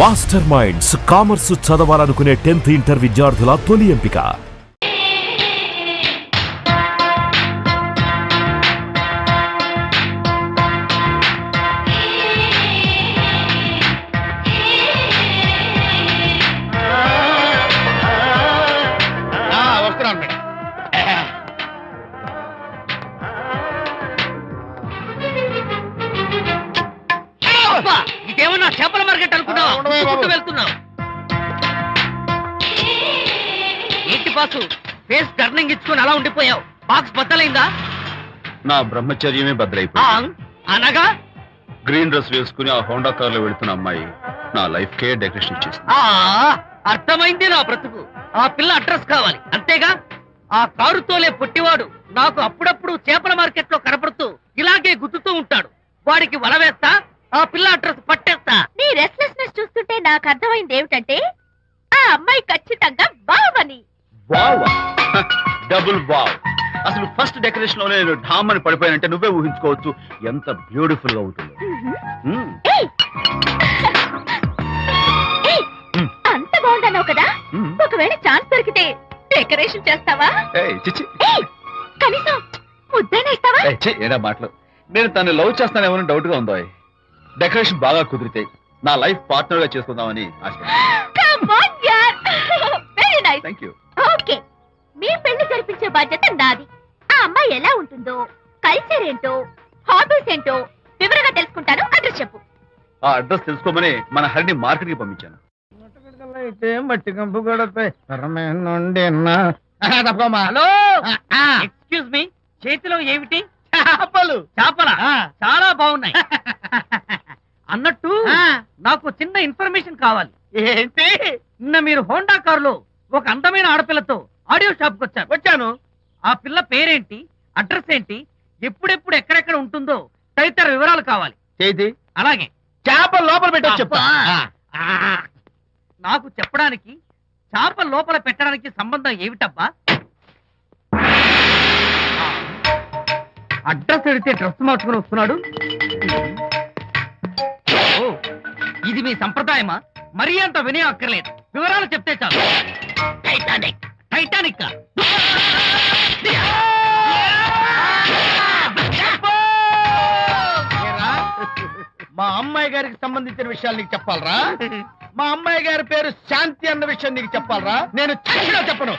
Master minds commerce చదవాలనుకునే 10th inter విద్యార్థుల తొలి ఎంపిక. ఇదేమన్నా చేపల మార్కెట్ అనుకున్నావు వెళ్తున్నావు ఏంటి బాసు ఫేస్ టర్నింగ్ ఇచ్చుకొని అలా ఉండిపోయావు బాక్స్ బద్దలైందా? నా బ్రహ్మచర్యమే బద్దలైపోయింది. అనగా గ్రీన్ డ్రెస్ వేసుకుని ఆ హోండా కార్ లో వెళ్తున్న అమ్మాయి నా లైఫ్ కే డెకరేషన్ ఇచ్చేసింది. అర్థమైంది నా బ్రతుకు. ఆ పిల్ల అడ్రస్ కావాలి అంతేగా. ఆ కారుతోలే పొట్టివాడు నాకు అప్పుడప్పుడు చేపల మార్కెట్ లో కనపడుతూ ఇలాగే గుద్దుతూ ఉంటాడు. వాడికి వల వేస్తా, ఆ పిల్ల అడ్రస్ పట్టేస్తా. నీ రెస్ట్లెస్నెస్ చూస్తుంటే నాకు అర్థమైంది ఏమిటంటే ఆ అమ్మాయి ఖచ్చితంగా బావని. Double wow. అసలు ఫస్ట్ డెకరేషన్ లోనే నేను ఢామ్ అని పడిపోయానంటే నువ్వే ఊహించుకోవచ్చు ఎంత బ్యూటిఫుల్ గా ఉంటుందో. అంత బాగుందన్నావు కదా, ఒకవేళ ఛాన్స్ దొరికితే డెకరేషన్ చేస్తావా? కనీసం ముద్దైనా ఇస్తావా? ఏడా మాటలు. నేను తను లవ్ చేస్తానేమో డౌట్ గా ఉందో. డెకరేషన్ బాగా కుదిరితే నా లైఫ్ పార్ట్నర్ గా చేసుకుందామని ఓకే, మీ పెళ్లి జరిపించే బాధ్యత నాది. ఆ అమ్మాయి ఎలా ఉంటుందో, కల్చర్ ఏంటో, హాబీస్ ఏంటో వివరంగా తెలుసుకుంటాను. అడ్రస్ చెప్పు. ఆ అడ్రస్ తెలుసుకోమని మన హరిని మార్కెట్ కి పంపించాను. మట్టి కంపు హలో ఎక్స్క్యూజ్ మీ, చేతిలో ఏమిటి? చేపలు. చేపల చాలా బాగున్నాయి. అన్నట్టు నాకు చిన్న ఇన్ఫర్మేషన్ కావాలి. ఏంటి? నిన్న మీరు హోండా కారులో ఒక అందమైన ఆడపిల్లతో ఆడియో షాప్ కు వచ్చాను. ఆ పిల్ల పేరేంటి, అడ్రస్ ఏంటి, ఎప్పుడెప్పుడు ఎక్కడెక్కడ ఉంటుందో తదితర వివరాలు కావాలి. చేతి అలాగే చేప లోపల పెట్టచ్చు చెప్తా. నాకు చెప్పడానికి చేప లోపల పెట్టడానికి సంబంధం ఏమిటబ్బా? అడ్రస్ అడిగితే డ్రెస్ మార్చుకుని వస్తున్నాడు. ఇది మీ సంప్రదాయమా? మరీ అంత వినయం అక్కర్లేదు, వివరాలు చెప్తే చాలు. టైటానిక్. టైటానిక్ మా అమ్మాయి గారికి సంబంధించిన విషయాలు నీకు చెప్పాలరా? మా అమ్మాయి గారి పేరు శాంతి అన్న విషయం నీకు చెప్పాలరా? నేను చెప్పను.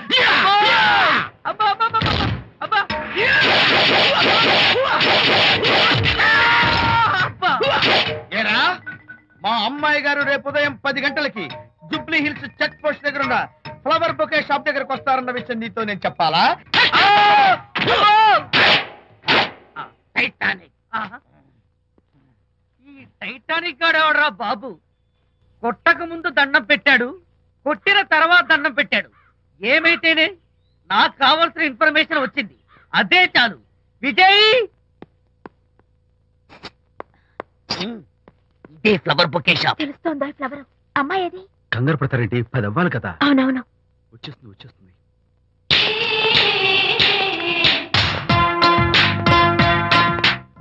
ఏరా, మా అమ్మాయి గారు రేపు ఉదయం 10 గంటలకి జూబ్లీ హిల్స్ చెక్ పోస్ట్ దగ్గర ఉన్న ఫ్లవర్ బొకే షాప్ దగ్గరకు వస్తారన్న విషయం నీతో నేను చెప్పాలా? టైటానిక్. ఈ టైటానిక్ గాడెవడరా బాబు? కొట్టక ముందు దండం పెట్టాడు, కొట్టిన తర్వాత దండం పెట్టాడు. ఏమైతేనే నాకు కావాల్సిన ఇన్ఫర్మేషన్ వచ్చింది, అదే చాలు. విజయ్, ఇదే ఫ్లవర్ బొకే షాప్. తెలుస్తోందా ఫ్లవర్? అమ్మాయి ఏది? కంగారు పడతారేంటి? 10 అవ్వాలి కదా. అవునవును, వచ్చేస్తుంది వచ్చేస్తుంది.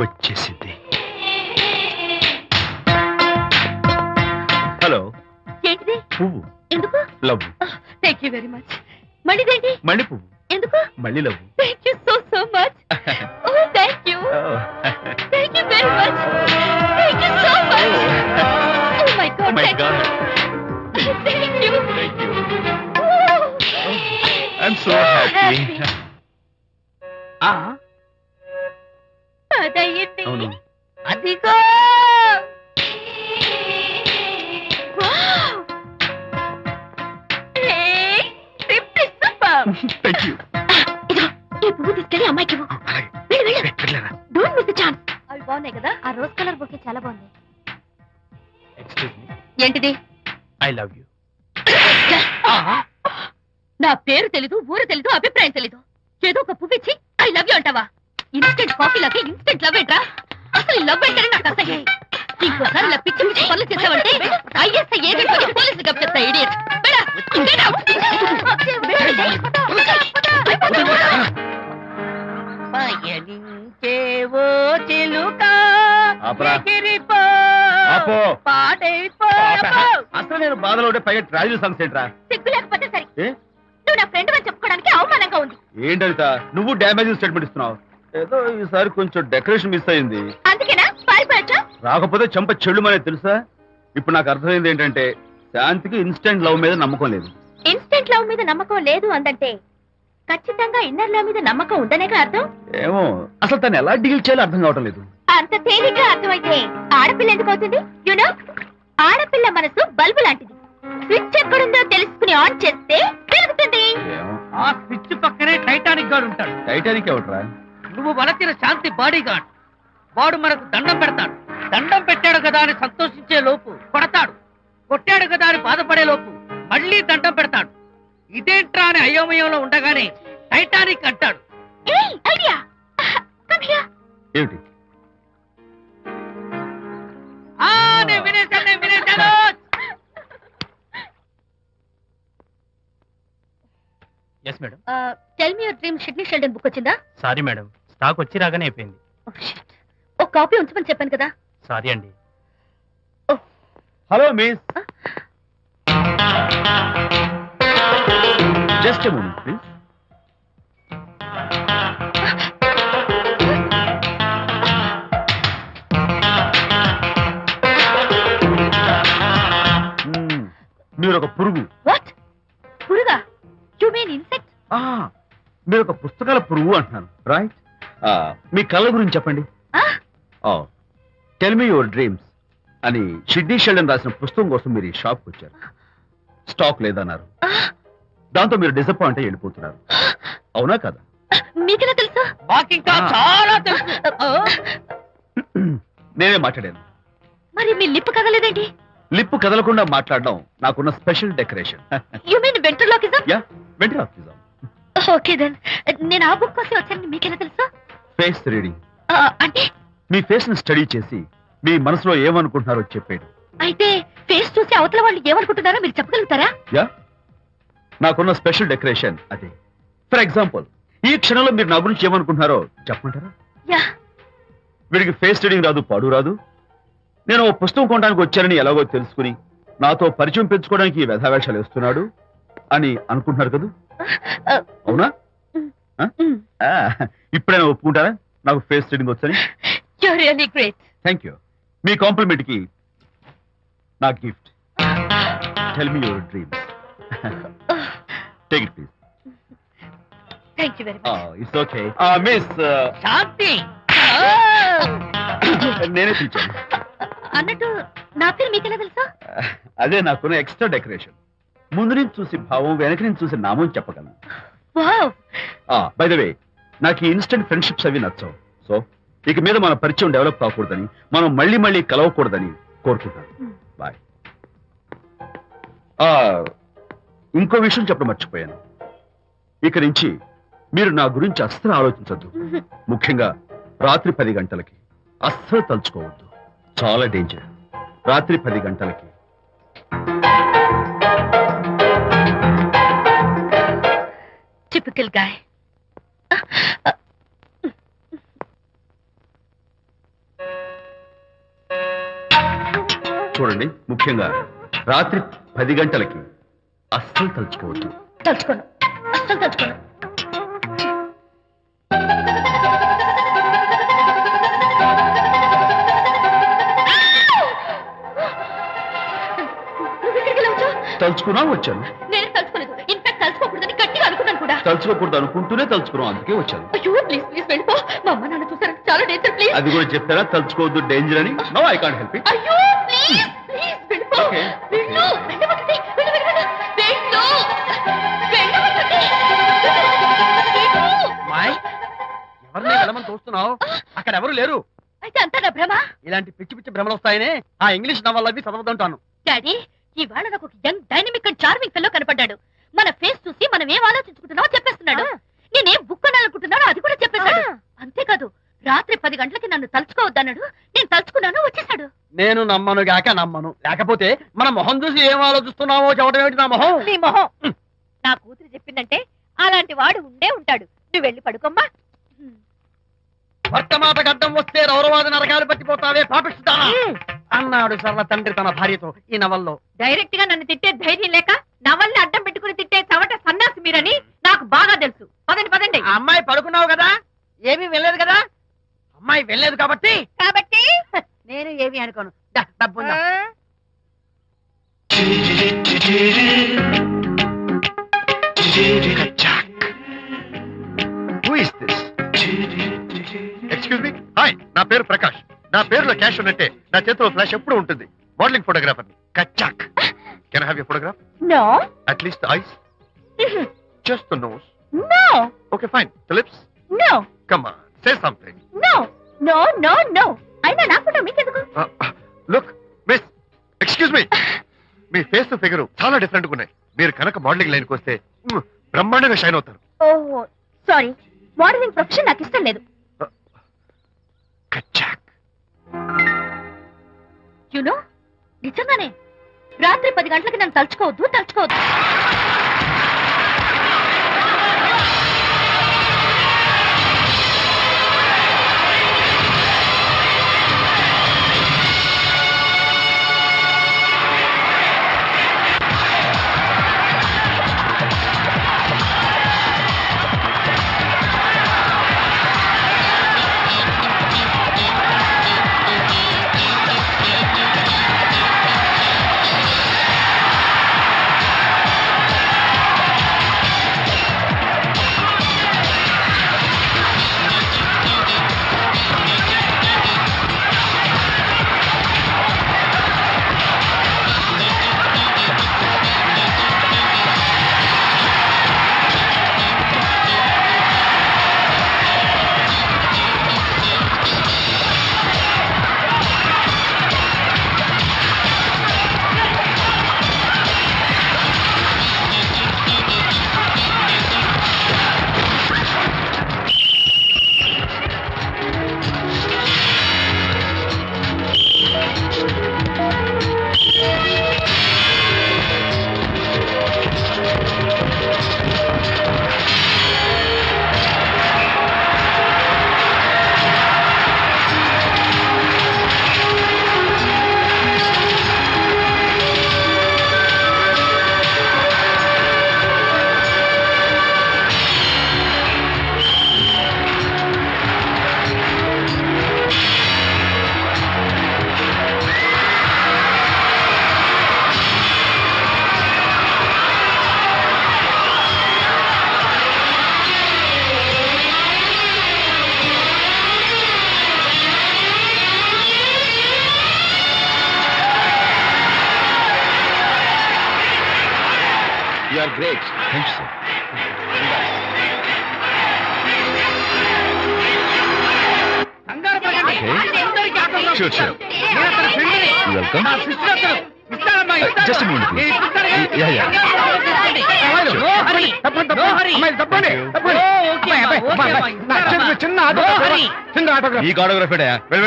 వచ్చేసింది. హలో. ఏంటిది? పువ్వు. ఎందుకు? Love. Thank you very much. మళ్ళీదేంటి? మళ్ళీ పువ్వు. ఎందుకు? మళ్ళీ love. Thank you so much. Oh thank you. Thank you very much. Thank you so much. Oh my god. My god. Thank you. Thank you. I'm so happy. అదయ్యింది. అవును. అదిగో. Thank you. ఈ పువ్వు తీసుకెళ్ళి అమ్మాయికి ఇవ్వు. Don't miss the chance. అవి బాగున్నాయి కదా? ఆ రోజ్ కలర్ బొకే చాలా బాగుంది. Excuse me. ఏంటిది? I love you. నా పేరు తెలీదు, ఊరు తెలీదు, అభిప్రాయం తెలీదు. ఏదో ఒక పువ్వు ఇచ్చి ఐ లవ్ యూ అంటావా? ఇన్స్టెంట్ కాఫీలకి ఇన్స్టెంట్ లవ్ ఏంట్రా? అసలు లవ్ ఏంటని నాకు అసహ్యం. ఇంకోసారి ఇలా పిచ్చి పిచ్చి పనులు చేసావంటే ఐఎస్ఐ ఏజెంట్ పోలీసులు కప్ చెప్తా. ఇడియట్. పయనించేవో చిలుక ఆపరా. ఎగిరిపో ఆపో. పాడైపోయావు. అసలు నేను బాధలో ఉంటే పైగా ట్రాజడీ సాంగ్స్ ఏంట్రా? సిగ్గు లేకపోతే సరే ఏ? నువ్వు నా ఫ్రెండ్ అని చెప్పుకోవడానికి అవమానంగా ఉంది. ఏంటంట నువ్వు డ్యామేజింగ్ స్టేట్మెంట్ ఇస్తున్నావు? ఏదో ఈసారి కొంచెం డెకరేషన్ మిస్ అయింది. అందుకేనా పారిపోయచ్చా? రాకపోతే చెంప చెల్లుమనేది తెలుసా? ఇప్పుడు నాకు అర్థమైంది ఏంటంటే శాంతికి ఇన్స్టెంట్ లవ్ మీద నమ్మకం లేదు. ఇన్స్టెంట్ లవ్ మీద నమ్మకం లేదు అందంటే ఖచ్చితంగా ఇన్నర్ లవ్ మీద నమ్మకం ఉందనేగా అర్థం. ఏమో అసలు తను ఎలా డీల్ చేయాలో అర్థం కావటం లేదు. అంత తేలిగ్గా అర్థమైతే ఆడపిల్ల ఎందుకు అవుతుంది? యునో, ఆడపిల్ల మనసు బల్బు లాంటిది. స్విచ్ ఎక్కడుందో తెలుసుకుని ఆన్ చేస్తే పెరుగుతుంది. ఏమో ఆ స్విచ్ పక్కనే టైటానిక్ గార్డ్ ఉంటాడు. టైటానిక్ ఎవట్రా? నువ్వు వలచిన శాంతి బాడీ గార్డ్. వాడు మనకు దండం పెడతాడు. దండం పెట్టాడు కదా అని సంతోషించే లోపు కొడతాడు. కొట్టాడు కదా అని బాధపడే లోపు మళ్ళీ దండం పెడతాడు. ఇదేంట్రా అని అయోమయంలో ఉండగానే టైటానిక్ అంటాడు. ఏయ్, ఐడియా. Come here. ఏమిటి? నేను వినేశాను. Yes madam. Tell me your dream Sidney Sheldon book వచ్చిందా? సారీ మేడం, స్టాక్ వచ్చి రాగానే అయిపోయింది. ఒక కాపీ ఉంచమని చెప్పాను కదా. సారీ అండి. Hello miss, just a moment please. మీరు ఒక పురుగు. వాట్? పురుగా? You mean insect? మీరు ఒక పుస్తకాల పురుగు అంటున్నాను, రైట్? మీ కళ్ళ గురించి చెప్పండి. టెల్ మీ యువర్ డ్రీమ్స్ అని షిడ్నీ షెల్డన్ రాసిన పుస్తకం కోసం మీరు ఈ షాప్కి వచ్చారు. స్టాక్ లేదన్నారు. దాంతో మీరు డిసప్పాయింట్ అయ్యి వెళ్ళిపోతున్నారు. అవునా కదా? మీకెలా తెలుసు? మాకింకా చాలా తెలుసు. నేనే మాట్లాడాను. మరి మీ లిప్ కదలేదేంటి? లిప్పు కదలకుండా మాట్లాడడం నాకున్న special decoration. You mean ventriloquism? Yeah, ventriloquism. Okay then. నేను ఆ బుక్ కోసం వచ్చానని మీకెలా తెలుసు? Face reading. అంటే మీ ఫేస్ ని స్టడీ చేసి మీ మనసులో ఏమనుకుంటున్నారో చెప్పాడు. అయితే ఫేస్ చూసి అవతల వాళ్ళు ఏమనుకుంటున్నారో మీరు చెప్పగలుగుతారా? యా, నాకున్న స్పెషల్ డెకరేషన్ అదే. ఫర్ ఎగ్జాంపుల్, ఈ క్షణంలో మీరు నా గురించి ఏమనుకుంటున్నారో చెప్పమంటారా? యా. వీడికి ఫేస్ రీడింగ్ రాదు, పాడు రాదు. నేను ఓ పుస్తకం కొనడానికి వచ్చానని ఎలాగో తెలుసుకుని నాతో పరిచయం పెంచుకోవడానికి ఈ వ్యధావేషాలు వేస్తున్నాడు అని అనుకుంటున్నారు కదా? అవునా? ఇప్పుడైనా ఒప్పుకుంటారా నాకు ఫేస్ రీడింగ్ వచ్చని? You really great. Thank you. మీ కాంప్లిమెంట్ కి నా gift. Tell me your dreams. Take it please. Thank you very much. It's okay. Miss Shanti. నేనే పిలిచాను. అన్నట్టు నా పేరు మీకెలా తెలుసా? అదే నాకున్న ఎక్స్ట్రా డెకరేషన్. ముందు నుంచి చూసి భావం, వెనక నుంచి చూసి నామం చెప్పగలను. వావ్. బై ద వే, నాకు ఈ ఇన్స్టెంట్ ఫ్రెండ్షిప్స్ అవి నచ్చవు. సో ఇక మీద మన పరిచయం డెవలప్ కాకూడదని, మనం మళ్ళీ మళ్ళీ కలవకూడదని కోరుకుంటాను. బాయ్. ఇంకో విషయం చెప్పడం మర్చిపోయాను. ఇక నుంచి మీరు నా గురించి అస్సలు ఆలోచించద్దు. ముఖ్యంగా రాత్రి 10 గంటలకి అస్సలు తలుచుకోవద్దు. చాలా డేంజర్. రాత్రి 10 గంటలకి. Typical guy. చూడండి, ముఖ్యంగా రాత్రి 10 గంటలకి అస్సలు తలుచుకోవద్దు. తలుచుకోను, అస్సలు తలుచుకోను. తలుచుకున్నా వచ్చాను. నేను తలుచుకోలేదు. ఇన్ఫాక్ట్ తలుచుకోకూడదని గట్టిగా అనుకున్నాను కూడా. తలుచుకోకూడదు అనుకుంటూనే తలుచుకున్నాం, అందుకే వచ్చాను. అయ్యో ప్లీజ్ ప్లీజ్ వెళ్ళిపో. మా అమ్మ నాన్న చూసారు, చాలా డేంజర్. ప్లీజ్. అది కూడా చెప్తారా తలుచుకోవద్దు డేంజర్ అని? No, I can't help it. అయ్యో ప్లీజ్ ప్లీజ్ వెళ్ళిపో. Okay. వెళ్ళు, వెళ్ళమంటుంది. వెళ్ళు, వెళ్ళు, వెళ్ళు. వెళ్ళు. వెళ్ళమంటుంది. వెళ్ళు. మాయ్, ఎవరిని వెళ్ళమని చూస్తున్నావు? అక్కడ ఎవరు లేరు. అయితే అంతా నా భ్రమ. ఇలాంటి పిచ్చి పిచ్చి భ్రమలు వస్తాయనే ఆ ఇంగ్లీష్ నవల్ అవి చదవదంటాను. డాడీ, ఇవాళ నాకు ఒక young dynamic and charming fellow కనపడ్డాడు. మన ఫేస్ చూసి మనం ఏం ఆలోచించుకుంటున్నామో చెప్పేస్తున్నాడు. నేనేం బుక్ కొనాలనుకుంటున్నానో అది కూడా చెప్పేశాడు. అంతేకాదు, రాత్రి 10 గంటలకి నన్ను తలుచుకోవద్దన్నాడు. నేను తలుచుకున్నాను, వచ్చేసాడు. నేను నమ్మను గాక నమ్మను. లేకపోతే మన మొహం చూసి ఏం ఆలోచిస్తున్నావో చెప్పడం ఏమిటి నా మొహం? నీ మొహం. నా కూతురు చెప్పిందంటే అలాంటి వాడు ఉండే ఉంటాడు. నువ్వు వెళ్ళి పడుకోమ్మా. భర్త మాట గడ్డం వస్తే రౌరవాద నరకాలు పట్టిపోతావే పాపిస్తానా? అన్నాడు సరళ తండ్రి తన భార్యతో ఈ నవల్లో. డైరెక్ట్ గా నన్ను తిట్టే ధైర్యం లేక నవల్ని అడ్డం పెట్టుకుని తిట్టే చవట సన్నాసి మీరని నాకు బాగా తెలుసు. పదండి పదండి. ఆ అమ్మాయి పడుకున్నావు కదా, ఏమీ వెళ్ళలేదు కదా. అమ్మాయి వెళ్ళలేదు కాబట్టి కాబట్టి నేను ఏమీ అనుకోను. డబ్బు ఉందా? Who is this? Excuse me. Hi, నా పేరు ప్రకాష్. నా పేరులో క్యాష్ ఉన్నట్టే నా చేతిలో ఫ్లాష్ ఎప్పుడు ఉంటుంది. మోడలింగ్ ఫోటోగ్రాఫర్ కచ్చాక్. Can I have your photograph? No at least the eyes, just the nose. No okay fine. The lips? No come on, say something. No no no no. అయినా నా ఫోటో మీకెందుకు? Look miss, excuse me. మీ face figure చాలా different గా ఉన్నాయి. మీరు కనుక modelling లైన్కి వస్తే బ్రహ్మాండంగా షైన్ అవుతారు. ఓహో సారీ, మోడలింగ్ ప్రొఫెషన్ నాకు ఇష్టం లేదు. కచ్చాక్. యునో నిజంగానే రాత్రి 10 గంటలకి నన్ను తలుచుకోవద్దు. You are great. Thank you, sir. కంగారు పడకండి. Okay. అందరికీ ఆటోగ్రాఫ్ Sure, ఇస్తాను. sure. నేను అతని ఫ్రెండ్ని. You welcome. నా సిస్టర్ అతను. ఇస్తానమ్మా, ఇస్తాను. Just a minute, please. నేను ఇప్పిస్తాను కదా. Yeah, yeah. కంగారు పడకండి. అమ్మాయిలు, No hurry. తప్పండి, No hurry. అమ్మాయిలు, తప్పండి, Thank you. తప్పండి. Oh, okay, అబ్బాయి, okay, అబ్బాయి, అబ్బాయి. నా చేతిలో చిన్న No ఆటోగ్రాఫ్. hurry. చిన్న ఆటోగ్రాఫ్. ఈ ఆటోగ్రాఫ్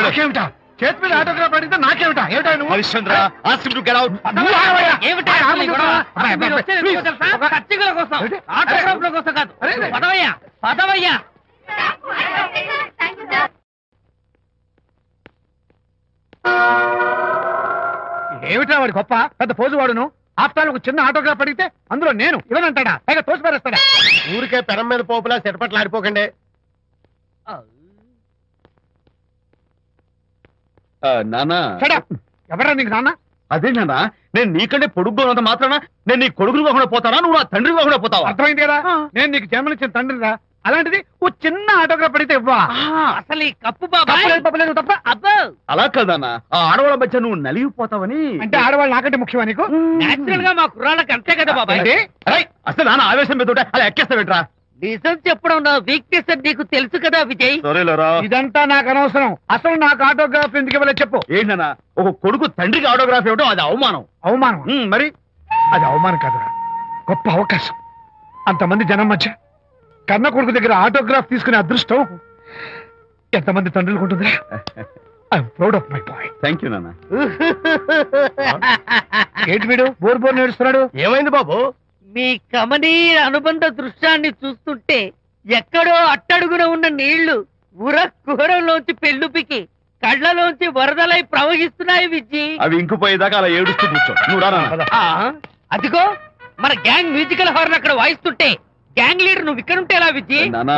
నాకేమిటా? చేతి మీద ఆటోగ్రాఫ్ అడిగితే నాకేమిటా? ఏమిటా నువ్వు? Harishchandra, ask him to get out. నువ్వు ఆగవయ్యా. ఏమిటా ఆ, అసలు ఈ గొడవ? అబ్బాయి, అబ్బాయి, మీరు వచ్చేది please. ఎందుకో తెలుసా? పచ్చికల కోసం, ఏంటి? ఆటోగ్రాఫ్ల కోసం కాదు. అరే. పదవయ్యా, పదవయ్యా. ఏమిటా వాడి గొప్ప పెద్ద పోజు వాడును. ఆఫ్టర్ ఒక చిన్న ఆటోగ్రాఫ్ అడిగితే అందులో నేను ఇవ్వనంటాడా? పైగా తోసి పారేస్తాడా? ఊరికే పెరం మీద పోపులా చెట్పట్లు ఆడిపోకండి. నానా, ఎవరా నీకు నాన్న? అదే నానా, నేను నీకంటే పొడుగ్గా ఉన్నంత మాత్రాన నేను నీ కొడుకులు కాకుండా పోతానా, నువ్వు నా తండ్రి కాకుండా పోతావా? అర్థమైంది కదా, నేను నీకు జన్మనిచ్చిన తండ్రిరా. అలాంటిది ఓ చిన్న ఆటోగ్రాఫ్ అడిగితే ఇవ్వా? అసలు ఈ కప్పు బాబాయ్ తప్పలేదు, తప్పలేదు, తప్ప. అబ్బో అలా కాదన్నా, ఆ ఆడవాళ్ళ మధ్య నువ్వు నలిగిపోతావని. అంటే ఆడవాళ్ళు నాకంటే ముఖ్యమా నీకు? నేచురల్ గా మా కుర్రాళ్ళకి అంతే కదా బాబాయ్. ఏంటి? అరే, అసలు నాన్న ఆవేశం మీద ఉంటే అలా ఎక్కేస్తావేట్రా? నిజం చెప్పడం నా వీక్నెస్ అని నీకు తెలుసు కదా విజయ్. సరేలేరా. ఇదంతా నాకు అనవసరం. అసలు నాకు ఆటోగ్రాఫ్ ఎందుకు ఇవ్వలేదు చెప్పు. ఏంటన్నా, ఒక కొడుకు తండ్రికి ఆటోగ్రాఫ్ ఇవ్వడం అది అవమానం. అవమానం? మరి అది అవమానం కాదురా, గొప్ప అవకాశం. అంతమంది జనం మధ్య కన్న కొడుకు దగ్గర ఆటోగ్రాఫ్ తీసుకునే అదృష్టం ఎంతమంది తండ్రులకు ఉంటుందిరా. I'm proud of my boy. Thank you నాన్న. ఏంటి వీడు బోర్ బోర్ నేడుస్తున్నాడు? ఏమైంది బాబు? మీ కమనీయ అనుబంధ దృశ్యాన్ని చూస్తుంటే ఎక్కడో అట్టడుగున ఉన్న నీళ్లు ఉర కుహరంలోంచి పెళ్ళుపికి కళ్ళలోంచి వరదలై ప్రవహిస్తున్నాయి విజ్జి. అవి ఇంకిపోయేదాకా అలా ఏడుస్తూ కూర్చో. నువ్వు రా నాన్న. అదిగో మన గ్యాంగ్ మ్యూజికల్ హార్న్ అక్కడ వాయిస్తుంటే గ్యాంగ్ లీడర్ నువ్వు ఇక్కడ ఉంటే ఎలా విజ్జి? నాన్న.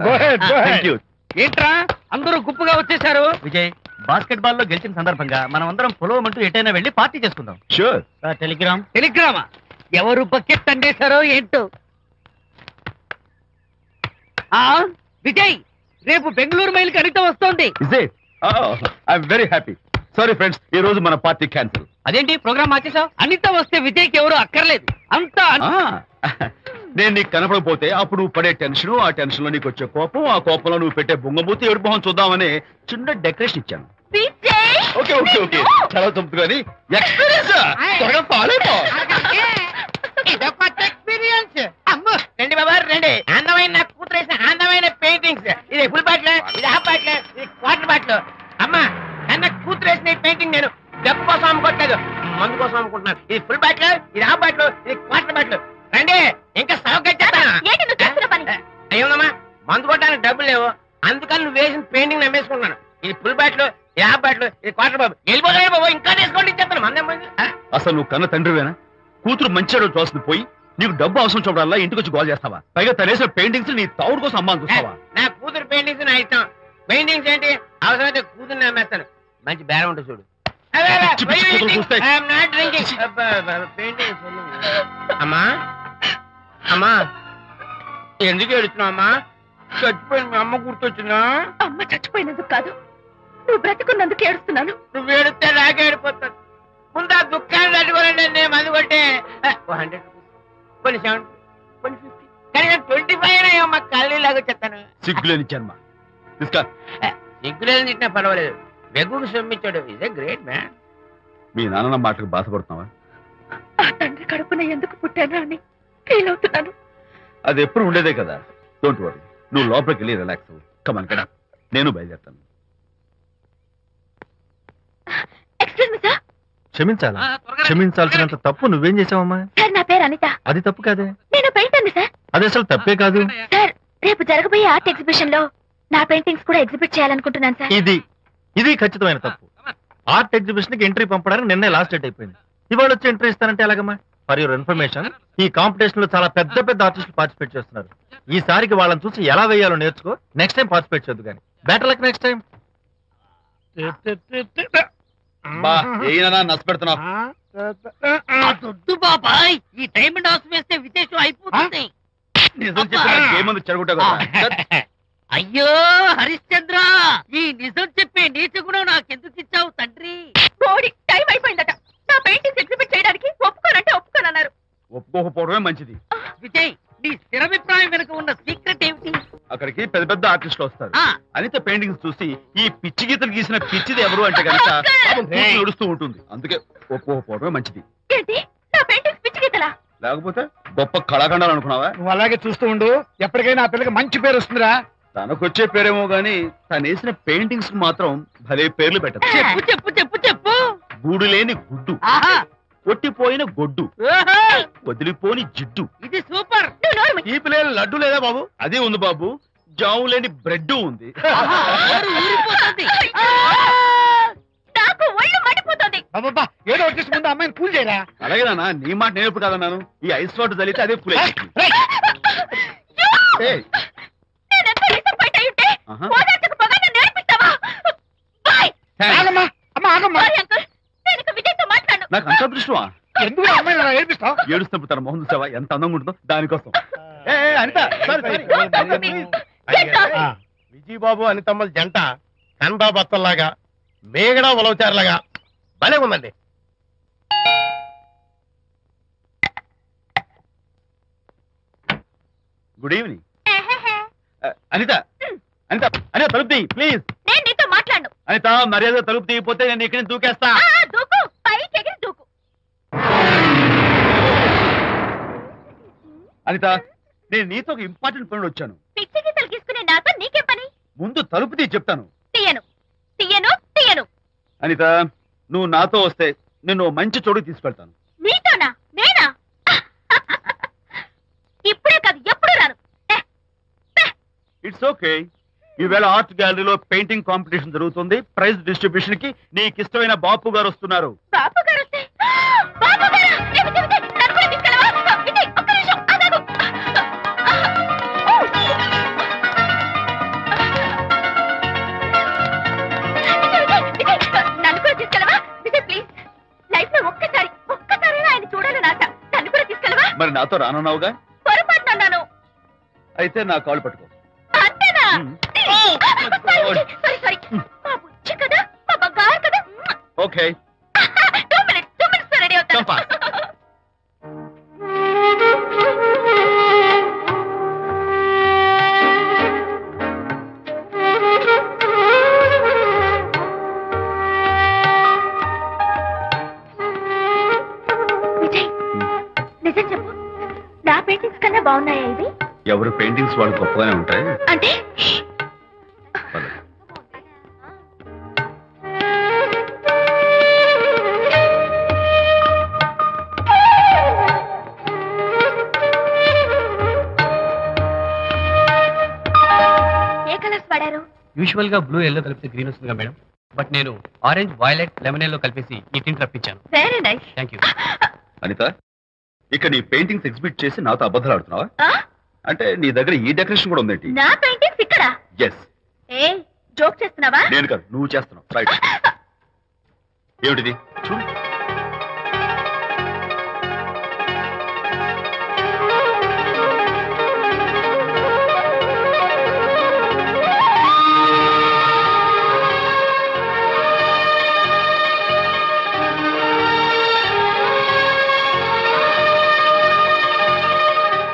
go ahead, go ahead. Thank you. ఏంట్రా అందరూ గుంపుగా వచ్చేసారు? విజయ్, బాస్కెట్ బాల్ లో గెలిచిన సందర్భంగా మనం అందరం పొలవమంటూ ఎటైనా వెళ్ళి పార్టీ చేసుకుందాం. Sure. టెలిగ్రామ్. టెలిగ్రామా? ఎవరు బకెట్ అండేశారో ఏంటో. విజయ్, రేపు బెంగళూరు మైల్కి అనిత వస్తోంది. Is it? Oh, I'm very happy. Sorry friends, ఈ రోజు మన పార్టీ క్యాన్సిల్. అదేంటి ప్రోగ్రామ్ మార్చేసావు? అనిత వస్తే విజయ్కి ఎవరు అక్కర్లేదు. అంతా నేను నీకు కనపడకపోతే అప్పుడు నువ్వు పడే టెన్షన్, ఆ టెన్షన్ లో నీకు వచ్చే కోపం, ఆ కోపంలో నువ్వు పెట్టే బొంగమూతి ఏడు మొహం చూద్దామని చిన్న డెకరేషన్ ఇచ్చాను. విజయ్! ఓకే ఓకే ఓకే, చాలా తప్పు కానీ ఎక్స్పీరియన్స్ త్వరగా ఫాలో అయిపో. ఎక్స్పీరియన్స్. అమ్మో, రండి బాబా రండి. అందమైన నాకు కూతురేసిన అందమైన పెయింటింగ్స్. ఇది ఫుల్ బాటిల్, ఇది హాఫ్ బాటిల్, ఇది క్వార్టర్ బాటిల్. అమ్మా, అన్న కూతురేసిన ఈ పెయింటింగ్ నేను డబ్బు కోసం అమ్ముకోవట్లేదు, మందు కోసం అమ్ముకుంటున్నాను. ఇది ఫుల్ బాటిల్, ఇది హాఫ్ బాటిల్, ఇది క్వార్టర్ బాటిల్. రండి, ఇంకా ఏంటి నువ్వు చేస్తున్న పని? అయ్యోమ్మా, మందు కొట్టడానికి డబ్బులు లేవు, అందుకని నువ్వు వేసిన పెయింటింగ్ నమ్మేసుకుంటున్నాను. ఇది ఫుల్ బాటిల్, ఇది హాఫ్ బాటిల్, ఇది క్వార్టర్ బాబు. వెళ్ళిపోతాయి బాబు, ఇంకా తీసుకోండి ఇచ్చేస్తాను. మందేం అసలు నువ్వు కన్న తండ్రివేనా? కూతురు మంచి రోజు చూస్తుంది పోయి నీకు డబ్బు అవసరం చూడాలా ఇంటికి వచ్చి గోల్ చేస్తావా? పైగా తనేసిన పెయింటింగ్స్ నీ తౌడు కోసం అమ్మాని చూస్తావా? నా కూతురు పెయింటింగ్స్ నా ఇష్టం. పెయింటింగ్స్ ఏంటి, అవసరమైతే కూతురు నమ్మేస్తాను. మంచి బేరం ఉంటుంది చూడు. పిచ్చి పిచ్చి కూతురు చూస్తే. అమ్మా అమ్మా, ఎందుకు ఏడుస్తున్నావు అమ్మా? చచ్చిపోయిన మీ అమ్మ గుర్తొచ్చిందా? అమ్మ చచ్చిపోయినందుకు కాదు, నువ్వు బ్రతికున్నందుకు ఏడుస్తున్నాను. నువ్వు ఏడితే నాకే ఏడిపోతాను. ముందు ఆ దుఃఖాన్ని తట్టుకోవాలంటే నేను మందు కొట్టే 100 రూపీస్, కొన్ని 70, కొన్ని 50, కానీ 25 అయినా అమ్మ కళ్ళీలాగా చెప్తాను. సిగ్గులేని జన్మ. తీసుకో. సిగ్గులేదు తిట్టినా పర్వాలేదు, వెగుకు సొమ్మిచ్చాడు. Is a great man. మీ నాన్న మాటకు బాధపడుతున్నావా? ఆ తండ్రి కడుపున ఎందుకు పుట్టానా అని ఫీల్ అవుతున్నాను. అది ఎప్పుడు ఉండేదే కదా. డోంట్ వరీ, నువ్వు లోపలికి వెళ్ళి రిలాక్స్ అవ్వు. కమాన్ కదా, నేను బయలుదేరుతాను. Excuse me sir. క్షమించాలా? క్షమించాల్సినంత తప్పు నువ్వేం చేసావమ్మా? సార్, నా పేరు అనిత. అది తప్పు కాదే. నేను పెయింటర్ని సార్. అది అసలు తప్పే కాదు. సార్, రేపు జరగబోయే ఆర్ట్ ఎగ్జిబిషన్ లో నా పెయింటింగ్స్ కూడా ఎగ్జిబిట్ చేయాలనుకుంటున్నాను సార్. ఇది ఖచ్చితమైన తప్పు. ఆర్ట్ ఎగ్జిబిషన్ కి ఎంట్రీ పంపడానికి నిన్నే లాస్ట్ డేట్ అయిపోయింది. ఇవాళ వచ్చి ఎంట్రీ ఇస్తానంటే ఎలాగమ్మా? ఫర్ యువర్ ఇన్ఫర్మేషన్, ఈ కాంపిటీషన్ లో చాలా పెద్ద పెద్ద ఆర్టిస్టులు పార్టిసిపేట్ చేస్తున్నారు. ఈసారికి వాళ్ళని చూసి ఎలా వేయాలో నేర్చుకో. నెక్స్ట్ టైం పార్టిసిపేట్ చేయొద్దు కానీ. Better luck next time. బా ఏనా నచ్చ పెడుతున్నావు? దొడ్డు బాబాయ్, ఈ డైమండ్ హౌస్ వేస్తే విశేషం అయిపోతుంది. నిజం చెప్పిన ఏమంది చెడగొట్టావు కదా. అయ్యో హరిశ్చంద్ర, ఈ నిజం చెప్పే నీచ గుణం నాకెందుకు ఇచ్చావు తండ్రి? బోడి టైం అయిపోయిందట. నా పెయింటింగ్స్ ఎగ్జిబిట్ చేయడానికి ఒప్పుకోనంటే ఒప్పుకోనన్నారు. ఒప్పుకోకపోవడమే మంచిది. విజయ్, నీ స్థిరాభిప్రాయం వెనుక ఉన్న సీక్రెట్ ఏమిటి? అక్కడికి పెద్ద పెద్ద ఆర్టిస్టులు వస్తారు. ఆ. అనిత పెయింటింగ్స్ చూసి ఈ పిచ్చి గీతలు గీసిన పిచ్చిది ఎవరు అంటే కనుక నడుస్తూ ఉంటుంది. అందుకే ఒప్పుకోకపోవడమే మంచిది. ఏంటి, నా పెయింటింగ్స్ పిచ్చి గీతలా? లేకపోతే గొప్ప కళాఖండాలు అనుకున్నావా? నువ్వు అలాగే చూస్తూ ఉండు, ఎప్పటికైనా ఆ పిల్లకి మంచి పేరు వస్తుందిరా. తనకొచ్చే పేరేమో గాని తను వేసిన పెయింటింగ్స్ మాత్రం భలే పేర్లు పెట్టదు. చెప్పు చెప్పు చెప్పు చెప్పు. గూడు లేని గుడ్డు, ఆహా, కొట్టిపోయిన గొడ్డు, ఓహో, వదిలిపోని జిడ్డు, ఇది సూపర్. నువ్వు నోరు మూయి. తీపి లేని లడ్డు లేదా బాబు? అదే ఉంది బాబు. జాము లేని బ్రెడ్ ఉంది. ఆహా, నోరు ఊరిపోతుంది. నాకు ఒళ్ళు మండిపోతుంది. అబ్బబ్బా, ఏదో వచ్చేసి ముందు అమ్మాయిని కూల్ చేయరా. అలాగే నాన్న, నీ మాట నేర్పు కదన్నాను. ఈ ఐస్ వాటర్ చల్లితే అదే ఫుల్ నేనెంత డిసప్పాయింట్ అయి ఉంటే ఆహా. ఓదార్చకపోగా నన్ను నేర్పిస్తావా? బాయ్. ఆగమ్మా, అమ్మా ఆగమ్మా. సారీ అంకుల్, నేను ఇక విజయ్తో మాట్లాడను. నాకు అంత అదృష్టమా? ఎందుకు అమ్మాయిని అలా ఏడిపిస్తావు? ఏడుస్తున్నప్పుడు తన మొహం చూసావా ఎంత అందంగా ఉంటుందో? దానికోసం. Anitha Don't talk to me. Get lost. Vijaya Babu అనితమ్మల జంట కన్బాబత్తల్లాగా మేగడా ఉలవచారులాగా భలే ఉందండి. Good evening. అనిత అనిత అనిత తలుపు తీయి ప్లీజ్. నేను నీతో మాట్లాడను. అనిత మర్యాద తలుపు తీయకపోతే నేను ఇక్కడి నుంచి దూకేస్తా. దూకు, పైకి ఎగిరి దూకు. అనిత, నేను నీతో ఒక ఇంపార్టెంట్ పనులు వచ్చాను. పిచ్చి గీతలు గీసుకునే నాతో నీకేం పని? ముందు తలుపు తీయి చెప్తాను. తీయను తీయను తీయను. అనిత, నువ్వు నాతో వస్తే నిన్ను మంచి చోటుకి తీసుకెళ్తాను. నీతోనా? నేనా? ఇప్పుడే కాదు, ఎప్పుడు రాను. It's okay. ఈవేళ ఆర్ట్ గ్యాలరీలో పెయింటింగ్ కాంపిటీషన్ జరుగుతుంది. ప్రైజ్ డిస్ట్రిబ్యూషన్ కి నీకు ఇష్టమైన బాపు గారు వస్తున్నారు. బాపు గారు వస్తే బాపు గారు విజయ్, విజయ్, నన్ను కూడా తీసుకెళ్ళవా? విజయ్, ఒక్క నిమిషం ఆగాగు. విజయ్, నన్ను కూడా తీసుకెళ్ళవా? విజయ్ ప్లీజ్, లైఫ్ లో ఒక్కసారి ఆయన చూడాలని ఆశ. నన్ను కూడా తీసుకెళ్ళవా? మరి నాతో రానున్నావుగా? పొరపాటున అన్నాను. అయితే నా కాల్ పట్టుకో. అంతేనా? సారీ సారీ, మా బుజ్జి కదా, మా బంగారు కదా. ఓకే 2 minutes రెడీ అవుతాను. Come fast. విజయ్, నిజం చెప్పు, నా పెయింటింగ్స్ కన్నా బాగున్నాయా ఇవి? ఎవరు పెయింటింగ్స్ వాళ్ళు గొప్పగానే ఉంటాయి. అంటే పద. ఏ కలర్స్ వాడారు? యూజువల్ గా బ్లూ ఎల్లో కలిపితే గ్రీన్ వస్తుందిగా మేడం, బట్ నేను ఆరెంజ్ వైలెట్ లెమన్ ఎల్లో కలిపేసి ఈ టింట్ రప్పించాను. Very nice. Thank you. Anitha, ఇక్కడ నీ పెయింటింగ్స్ ఎగ్జిబిట్ చేసి నాతో అబద్ధాలు ఆడుతున్నావా? అంటే నీ దగ్గర ఈ డెకరేషన్ కూడా ఉందేంటి? నా పెయింటింగ్స్ ఇక్కడ? ఎస్. ఏ జోక్ చేస్తున్నావా? నేను కాదు, నువ్వు చేస్తున్నావు. రైట్. ఏమిటిది? చూడు.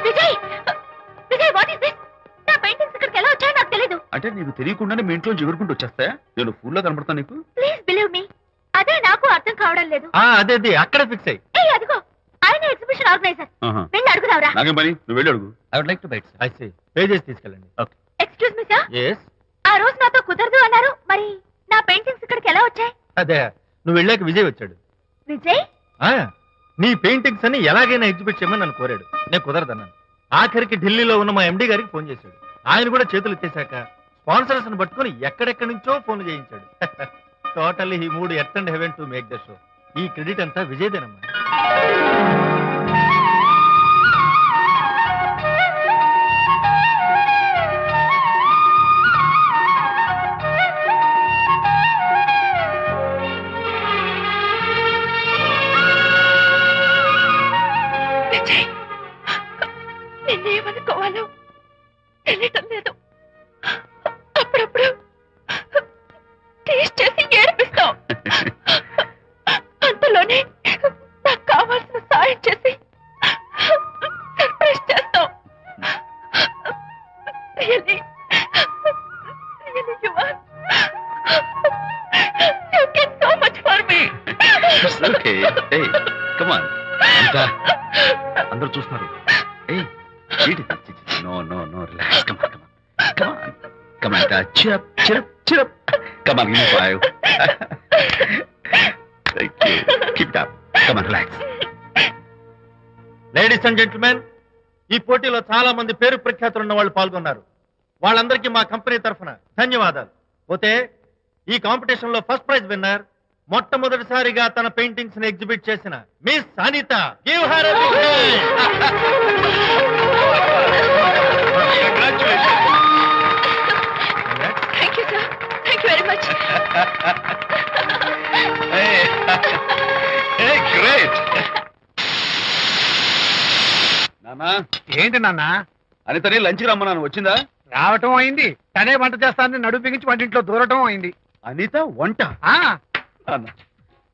Vijay, Vijay, what is this? నా పెయింటింగ్స్ ఇక్కడికి ఎలా వచ్చాయో నాకు తెలీదు. అంటే నీకు తెలియకుండానే మీ ఇంట్లో ఎగురుకుంటూ వచ్చేస్తాయా? నేను ఫుల్ లో కనబడతాను నీకు? ప్లీజ్ బిలీవ్ మీ, అదే నాకు అర్థం కావడం లేదు. అదే అదే అక్కడే ఫిక్స్ అయ్యి. ఏ అదిగో, ఆయన ఎగ్జిబిషన్ ఆర్గనైజర్. ఆహా. వెళ్ళి అడుగుదావరా? నాకేం పని, నువ్వు వెళ్ళి అడుగు. I would like to buy it. I see. Pay చేసి తీసుకెళ్ళండి. Okay. Excuse me sir, yes. ఆ రోజు నాతో కుదరదు అన్నారు, మరి నా పెయింటింగ్స్ ఇక్కడికి ఎలా వచ్చాయి? అదే నువ్వు వెళ్ళాక విజయ్ వచ్చాడు. విజయ్, నీ పెయింటింగ్స్ అన్ని ఎలాగైనా ఎగ్జిబిట్ చేయమని నన్ను కోరాడు. నేను కుదరదన్నాను. ఆఖరికి ఢిల్లీలో ఉన్న మా ఎండి గారికి ఫోన్ చేశాడు. ఆయన కూడా చేతులు ఎత్తేశాక స్పాన్సర్స్ ని పట్టుకుని ఎక్కడెక్కడి నుంచో ఫోన్ చేయించాడు. Totally he mood earth and heaven to make the show. ఈ క్రెడిట్ అంతా విజయ్దేనమ్మా. విజయ్, నిన్నేమనుకోవాలో తెలియటం లేదు. అప్పుడప్పుడు టేస్ట్ చేసి ఏడిపిస్తావు. అంతలోనే నాకు కావాల్సిన సాయం చేసి సర్ప్రైజ్ చేస్తావు. Really, really you are. You did so much for me. It's okay. Hey, come on. Anita, అందరూ చూస్తున్నారు. Hey, no, relax. Come on. Come on, Anita. Cheer up. Come on, give me 5. Thank you. Keep it up. Come on, relax. Ladies and gentlemen, ఈ పోటీలో చాలా మంది పేరు ప్రఖ్యాతులున్న వాళ్ళు పాల్గొన్నారు. వాళ్ళందరికీ మా కంపెనీ తరఫున ధన్యవాదాలు. పోతే ఈ కాంపిటీషన్ లో ఫస్ట్ ప్రైజ్ విన్నర్, మొట్టమొదటిసారిగా తన పెయింటింగ్స్ ని ఎగ్జిబిట్ చేసిన Miss Anitha. Give her a big Thank you, sir. Thank you very much. Hey, great. నానా, ఏంటి నాన్న? అనితని లంచ్కి రమ్మన్నాను, వచ్చిందా? రావటం అయింది, తనే వంట చేస్తానని నడుపు బిగించి వంటింట్లో దూరటం అయింది. అనిత వంట? ఆ నాన్న,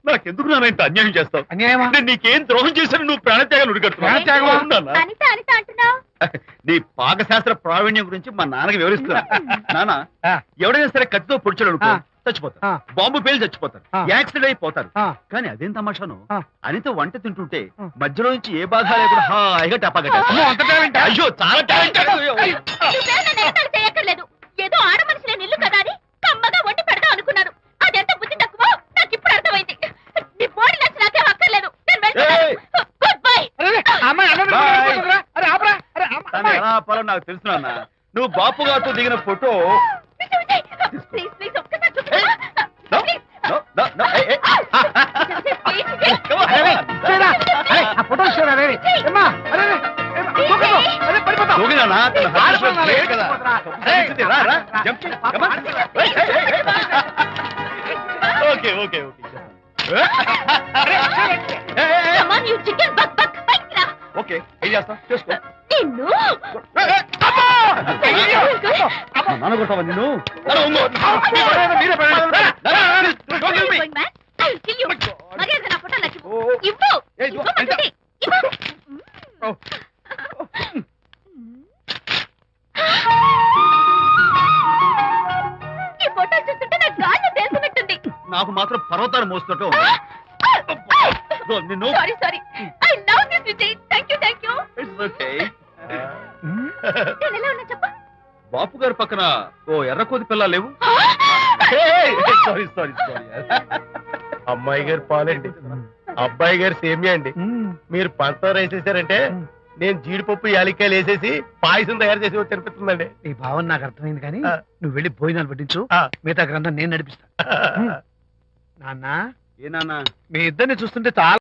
నాకెందుకు నాన్న ఇంత అన్యాయం చేస్తావు? అన్యాయమా? నేను నీకేం ద్రోహం చేశాను? నువ్వు ప్రాణత్యాగాలు ఉడిగడుతున్నావు. ప్రాణత్యాగమా? అవును నాన్న. అనిత అంటున్నావు? నీ పాకశాస్త్ర ప్రావీణ్యం గురించి మా నాన్నకి వివరిస్తున్నా. నాన్న, ఆ. ఎవడైనా సరే కత్తితో పొడిచాడు అనుకో, ఆ. చచ్చిపోతారు. ఆ. బాంబు పేలు చచ్చిపోతారు. ఆ. యాక్సిడెంట్ అయిపోతారు. ఆ. కానీ అదేం తమాషాను, ఆ. అనిత వంట తింటుంటే ఆ. మధ్యలో నుంచి ఏ బాధ లేకుండా హాయిగా టపాకట్టేస్తా. అమ్మో, అంత టాలెంటా? అయ్యో, చాలా టాలెంటెడ్. నువ్వేం నన్ను ఎగతాళి చేయక్కర్లేదు. ఏదో ఆడ మనిషిని నిల్లు కదా అని కమ్మగా వండి పెడదాం అనుకున్నాను. అదెంత బుద్ధి తక్కువ నాకు ఇప్పుడు అర్థమైంది. నీ బోడి నచ్చి నాకేం అక్కర్లేదు. నేను వెళ్తున్నాను. ఏయ్! Good bye. అరే, అమ్మాయి అన్నం Bye. తినకుండా అరే ఆపరా. అరే, తను ఎలా ఆపాలో నాకు తెలుసు నాన్న. నువ్వు బాపు గారితో దిగిన ఫోటో తీసుకో. ప్లీజ్ ప్లీజ్ ఒక్కసారి చూపించు. No, please. no, no, no, hey, hey. Please, please. Come on. ఆ ఫోటో ఇస్తారా రే ఏమ్మా అరే రే, ఏమ్మా, దూకకు. అరే పడిపోతావు. దూకినానా? తన ఆడిపోతున్నా, లేదు కదా. ఏయ్, రా, రా. Jump చేయి. Come on. Hey, hey, hey, hey. Okay, okay, okay. Hey, hey, hey. Come on, you chicken buck buck. పైకి రా. Okay, ఏం చేస్తాం? చేసుకో. నిన్ను. నాన్న కొట్టావా నిన్ను? మీరే పడండి. Going man, I'll kill you. మర్యాదగా నా ఫోటో నాకు ఇవ్వు. ఏయ్, ఇవ్వు మంచిది. ఇవ్వు. ఈ ఫోటో చూస్తుంటే నా గాల్లో తేలుతున్నట్టుంది. నాకు మాత్రం పర్వతాలు మోస్తున్నట్టు ఉంది. నిన్ను sorry sorry. I love this Vijay. Thank you thank you. It's okay. నేను ఎలా ఉన్నా చెప్పు. బాపు గారి పక్కన ఓ ఎర్ర కోతి పిల్ల లేవు. Sorry sorry sorry. అమ్మాయి గారు పాలండి, అబ్బాయి గారు సేమియా అండి. మీరు పంచదార వేసేసారంటే నేను జీడిపప్పు యాలిక్కాయలు వేసేసి పాయసం తయారు చేసి తినిపిస్తుందండి. నీ భావన నాకు అర్థమైంది కానీ ఆ. నువ్వు వెళ్ళి భోజనాలు పట్టించు, ఆ. మిగతా గ్రంథం నేను నడిపిస్తా. నాన్న ఏ నాన్న? మీ ఇద్దరిని చూస్తుంటే చాలా